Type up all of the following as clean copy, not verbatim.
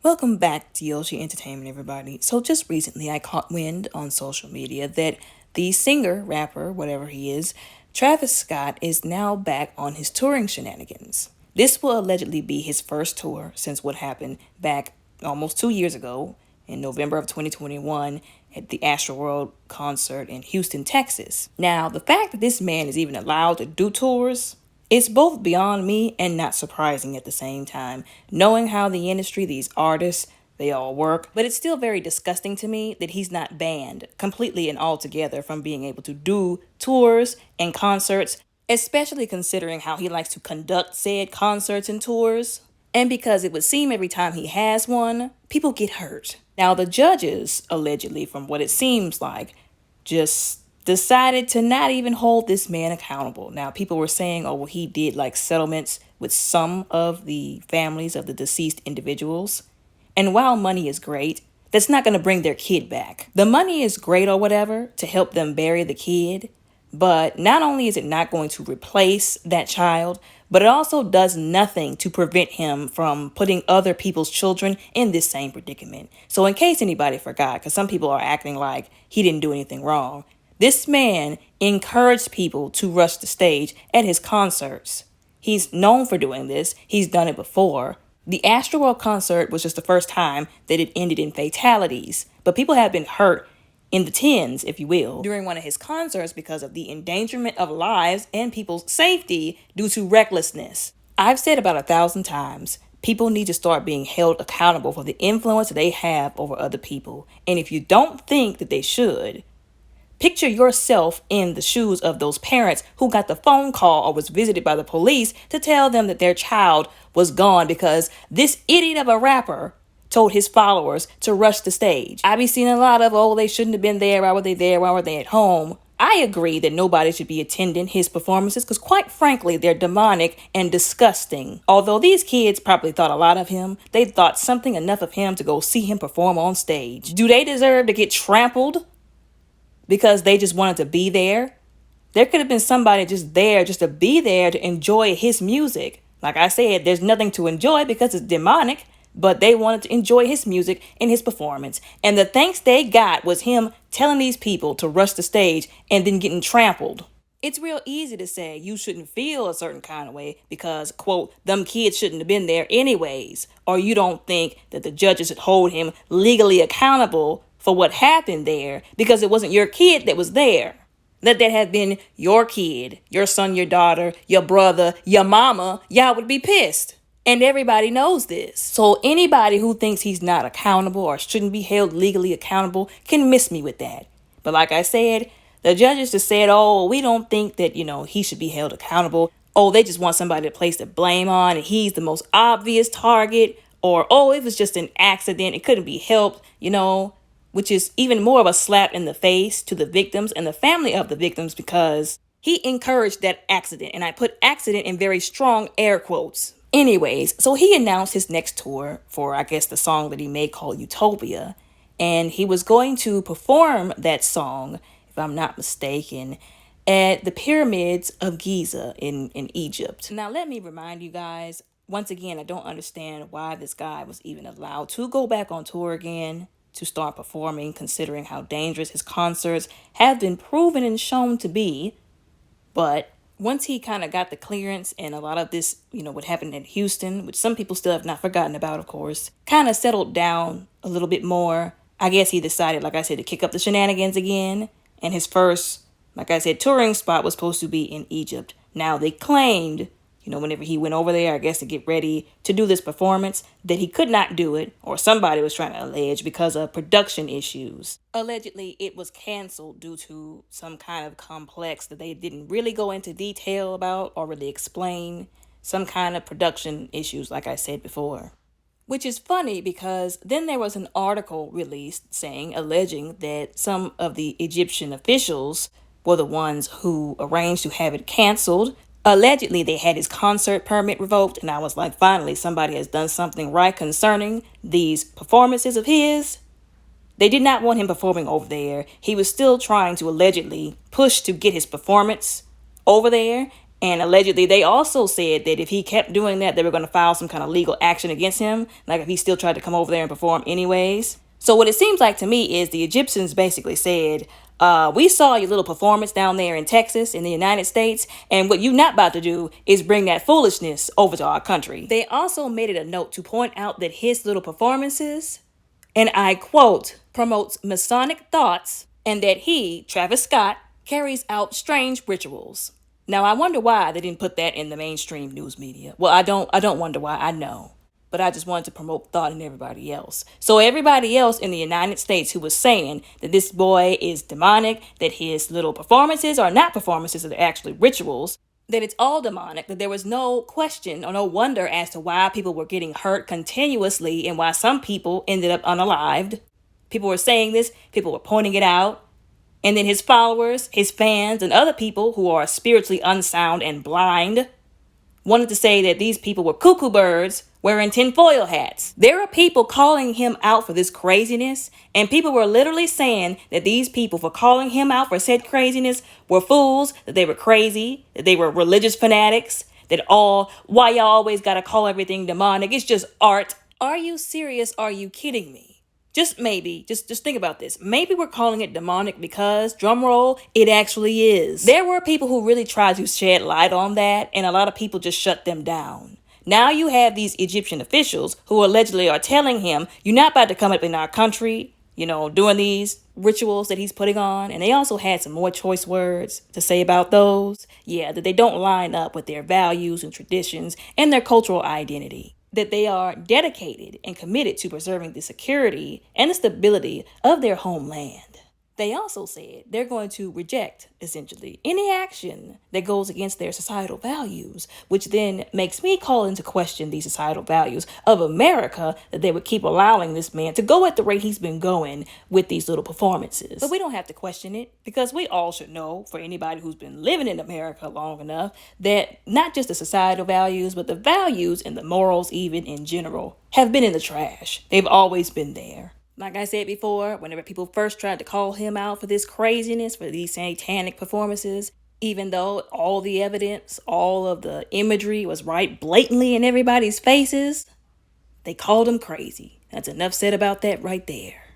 Welcome back to Yoshi Entertainment, everybody. So just recently I caught wind on social media that the singer, rapper, whatever he is, Travis Scott is now back on his touring shenanigans. This will allegedly be his first tour since what happened back almost 2 years ago in November of 2021 at the Astroworld concert in Houston, Texas. Now, the fact that this man is even allowed to do tours, it's both beyond me and not surprising at the same time, knowing how the industry, these artists, they all work. But it's still very disgusting to me that he's not banned completely and altogether from being able to do tours and concerts, especially considering how he likes to conduct said concerts and tours. And because it would seem every time he has one, people get hurt. Now, the judges, allegedly, from what it seems like, just decided to not even hold this man accountable. Now, people were saying, oh, well, he did like settlements with some of the families of the deceased individuals. And while money is great, that's not going to bring their kid back. The money is great or whatever to help them bury the kid, but not only is it not going to replace that child, but it also does nothing to prevent him from putting other people's children in this same predicament. So in case anybody forgot, because some people are acting like he didn't do anything wrong, this man encouraged people to rush the stage at his concerts. He's known for doing this. He's done it before. The Astroworld concert was just the first time that it ended in fatalities, but people have been hurt in the tens, if you will, during one of his concerts because of the endangerment of lives and people's safety due to recklessness. I've said about 1,000 times, people need to start being held accountable for the influence that they have over other people. And if you don't think that they should, picture yourself in the shoes of those parents who got the phone call or was visited by the police to tell them that their child was gone because this idiot of a rapper told his followers to rush the stage. I be seeing a lot of, oh, they shouldn't have been there. Why were they there? Why were they at home? I agree that nobody should be attending his performances because quite frankly, they're demonic and disgusting. Although these kids probably thought a lot of him, they thought something enough of him to go see him perform on stage. Do they deserve to get trampled because they just wanted to be there? There could have been somebody just there just to be there to enjoy his music. Like I said, there's nothing to enjoy because it's demonic, but they wanted to enjoy his music and his performance. And the thanks they got was him telling these people to rush the stage and then getting trampled. It's real easy to say you shouldn't feel a certain kind of way because, quote, them kids shouldn't have been there anyways. Or you don't think that the judges should hold him legally accountable for what happened there because it wasn't your kid that was there. Let that have been your kid, your son, your daughter, your brother, your mama, y'all would be pissed. And everybody knows this. So anybody who thinks he's not accountable or shouldn't be held legally accountable can miss me with that. But like I said, the judges just said, oh, we don't think that, he should be held accountable. Oh, they just want somebody to place the blame on and he's the most obvious target. Or, oh, it was just an accident. It couldn't be helped, which is even more of a slap in the face to the victims and the family of the victims because he encouraged that accident. And I put accident in very strong air quotes. Anyways, so he announced his next tour for, I guess, the song that he made called Utopia. And he was going to perform that song, if I'm not mistaken, at the pyramids of Giza in Egypt. Now, let me remind you guys, once again, I don't understand why this guy was even allowed to go back on tour again to start performing, considering how dangerous his concerts have been proven and shown to be. But once he kind of got the clearance and a lot of this, what happened in Houston, which some people still have not forgotten about, of course, kind of settled down a little bit more, I guess he decided, like I said, to kick up the shenanigans again. And his first, like I said, touring spot was supposed to be in Egypt. Now, they claimed, whenever he went over there, I guess to get ready to do this performance, that he could not do it, or somebody was trying to allege because of production issues. Allegedly, it was canceled due to some kind of complex that they didn't really go into detail about or really explain. Some kind of production issues, like I said before. Which is funny because then there was an article released alleging that some of the Egyptian officials were the ones who arranged to have it canceled. Allegedly, they had his concert permit revoked, and I was like, finally, somebody has done something right concerning these performances of his. They did not want him performing over there. He was still trying to allegedly push to get his performance over there, And allegedly, they also said that if he kept doing that, they were going to file some kind of legal action against him, like if he still tried to come over there and perform anyways. So what it seems like to me is the Egyptians basically said, we saw your little performance down there in Texas, in the United States, and what you're not about to do is bring that foolishness over to our country. They also made it a note to point out that his little performances, and I quote, promotes Masonic thoughts, and that he, Travis Scott, carries out strange rituals. Now, I wonder why they didn't put that in the mainstream news media. Well, I don't wonder why, I know. But I just wanted to promote thought in everybody else. So everybody else in the United States who was saying that this boy is demonic, that his little performances are not performances, that they're actually rituals, that it's all demonic, that there was no question or no wonder as to why people were getting hurt continuously and why some people ended up unalived. People were saying this, people were pointing it out. And then his followers, his fans, and other people who are spiritually unsound and blind wanted to say that these people were cuckoo birds wearing tinfoil hats. There are people calling him out for this craziness, and people were literally saying that these people, for calling him out for said craziness, were fools, that they were crazy, that they were religious fanatics, why y'all always gotta call everything demonic? It's just art. Are you serious? Are you kidding me? Just maybe, just think about this. Maybe we're calling it demonic because, drumroll, it actually is. There were people who really tried to shed light on that, and a lot of people just shut them down. Now you have these Egyptian officials who allegedly are telling him, you're not about to come up in our country, doing these rituals that he's putting on. And they also had some more choice words to say about those. Yeah, that they don't line up with their values and traditions and their cultural identity. That they are dedicated and committed to preserving the security and the stability of their homeland. They also said they're going to reject, essentially, any action that goes against their societal values, which then makes me call into question the societal values of America, that they would keep allowing this man to go at the rate he's been going with these little performances. But we don't have to question it, because we all should know, for anybody who's been living in America long enough, that not just the societal values, but the values and the morals even in general have been in the trash. They've always been there. Like I said before, whenever people first tried to call him out for this craziness, for these satanic performances, even though all the evidence, all of the imagery was right blatantly in everybody's faces, they called him crazy. That's enough said about that right there.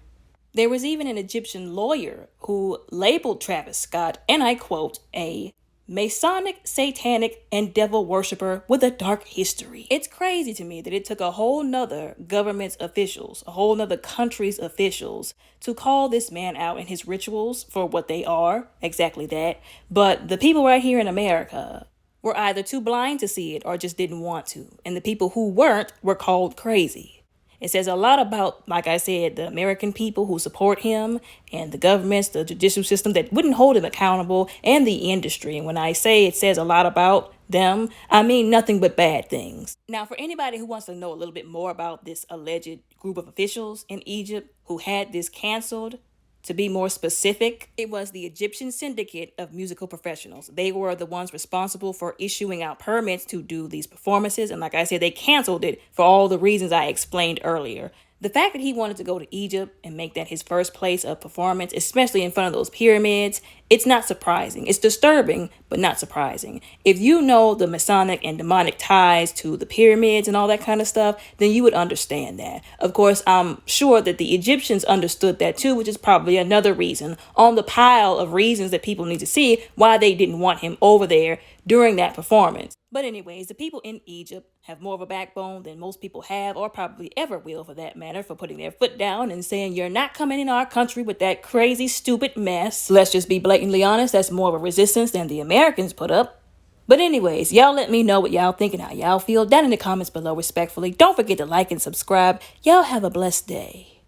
There was even an Egyptian lawyer who labeled Travis Scott, and I quote, a Masonic, satanic, and devil worshiper with a dark history. It's crazy to me that it took a whole nother government's officials, a whole nother country's officials, to call this man out and his rituals for what they are, exactly that. But the people right here in America were either too blind to see it or just didn't want to. And the people who weren't were called crazy. It says a lot about, like I said, the American people who support him and the governments, the judicial system that wouldn't hold him accountable, and the industry. And when I say it says a lot about them, I mean nothing but bad things. Now, for anybody who wants to know a little bit more about this alleged group of officials in Egypt who had this canceled, to be more specific, it was the Egyptian Syndicate of Musical Professionals. They were the ones responsible for issuing out permits to do these performances. And like I said, they canceled it for all the reasons I explained earlier. The fact that he wanted to go to Egypt and make that his first place of performance, especially in front of those pyramids, it's not surprising. It's disturbing, but not surprising. If you know the Masonic and demonic ties to the pyramids and all that kind of stuff, then you would understand that. Of course, I'm sure that the Egyptians understood that too, which is probably another reason on the pile of reasons that people need to see why they didn't want him over there during that performance. But anyways, the people in Egypt have more of a backbone than most people have, or probably ever will for that matter, for putting their foot down and saying, you're not coming in our country with that crazy, stupid mess. Let's just be blatantly honest, that's more of a resistance than the Americans put up. But anyways, y'all let me know what y'all think and how y'all feel down in the comments below respectfully. Don't forget to like and subscribe. Y'all have a blessed day.